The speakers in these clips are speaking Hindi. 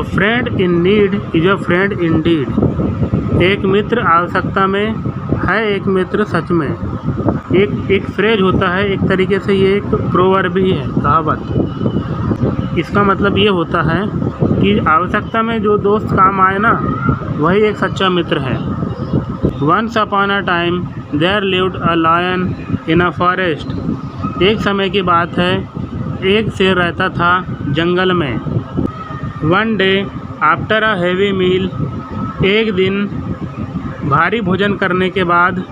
A friend in need is a friend Indeed. एक मित्र आवश्यकता में है, एक मित्र सच में। एक फ्रेज होता है, एक तरीके से ये एक प्रोवर्ब भी है, कहावत। इसका मतलब ये होता है कि आवश्यकता में जो दोस्त काम आए ना, वही एक सच्चा मित्र है। Once upon a time there lived a lion in a forest. एक समय की बात है, एक शेर रहता था जंगल में। One day after a heavy meal. एक दिन भारी भोजन करने के बाद,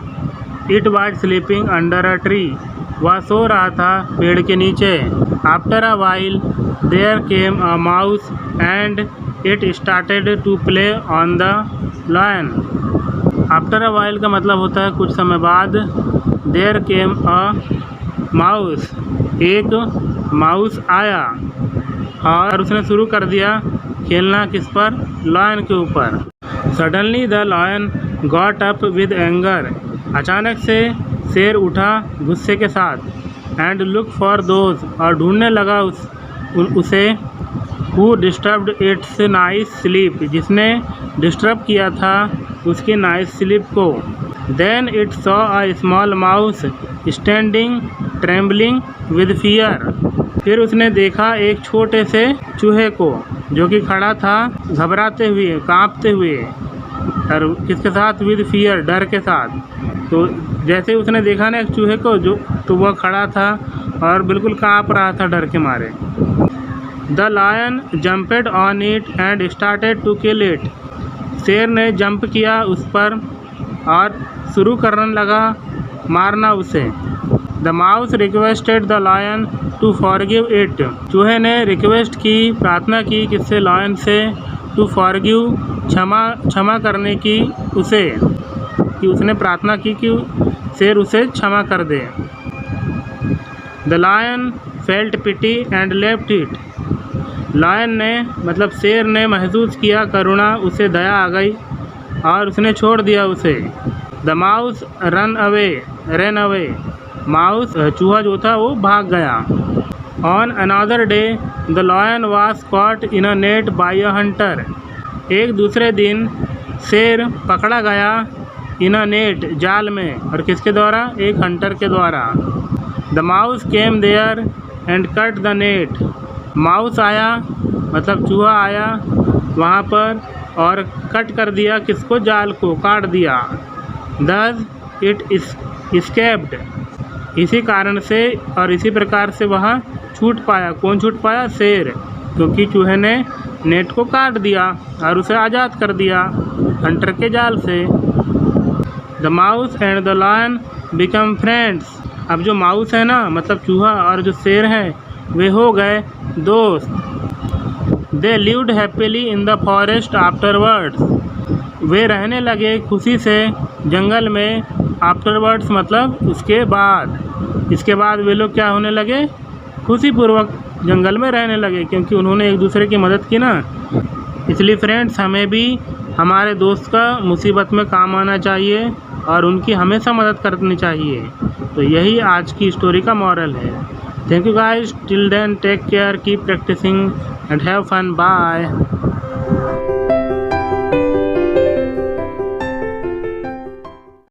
it was sleeping under a tree. वह सो रहा था पेड़ के नीचे। After a while there came a mouse and it started to play on the lion. After a while का मतलब होता है कुछ समय बाद। देयर केम अ माउस, एक माउस आया और उसने शुरू कर दिया खेलना किस पर? लायन के ऊपर। Suddenly the lion got up with anger. अचानक से शेर उठा गुस्से के साथ। एंड लुक फॉर दोज, और ढूंढने लगा उसे who disturbed its nice sleep, जिसने डिस्टर्ब किया था उसकी नाइस स्लीप को। Then it saw a small mouse standing trembling with fear. फिर उसने देखा एक छोटे से चूहे को जो कि खड़ा था घबराते हुए, कांपते हुए। और किसके साथ? विद फियर, डर के साथ। तो जैसे उसने देखा ना एक चूहे को, तो वह खड़ा था और बिल्कुल कांप रहा था डर के मारे। The lion jumped on it and started to kill it. शेर ने जंप किया उस पर और शुरू करने लगा मारना उसे। The mouse requested the lion to forgive it. चूहे ने रिक्वेस्ट की, प्रार्थना की किससे? लायन से। टू फॉरगिव, क्षमा करने की उसे, कि उसने प्रार्थना की कि शेर उसे क्षमा कर दे। The lion felt pity and left it. Lion ने मतलब शेर ने महसूस किया करुणा, उसे दया आ गई और उसने छोड़ दिया उसे। The mouse run away. Mouse चूहा जो था वो भाग गया। On another day the lion was caught in a net by a hunter. एक दूसरे दिन शेर पकड़ा गया इन अ नेट, जाल में, और किसके द्वारा? एक हंटर के द्वारा। The mouse came there and cut the net. Mouse आया मतलब चूहा आया वहाँ पर और कट कर दिया किसको? जाल को काट दिया। Thus it इस्केप्ड। इसी कारण से और इसी प्रकार से वह छूट पाया। कौन छूट पाया? शेर, क्योंकि चूहे ने नेट को काट दिया और उसे आज़ाद कर दिया हंटर के जाल से। The mouse and the lion become friends. अब जो माउस है ना, मतलब चूहा, और जो शेर है वे हो गए दोस्त। They lived happily in the forest afterwards. वे रहने लगे खुशी से जंगल में। आफ्टरवर्ड्स मतलब उसके बाद। इसके बाद वे लोग क्या होने लगे? खुशीपूर्वक जंगल में रहने लगे, क्योंकि उन्होंने एक दूसरे की मदद की ना। इसलिए फ्रेंड्स, हमें भी हमारे दोस्त का मुसीबत में काम आना चाहिए और उनकी हमेशा मदद करनी चाहिए। तो यही आज की स्टोरी का मॉरल है। Thank you guys, till then take care, keep practising and have fun, bye.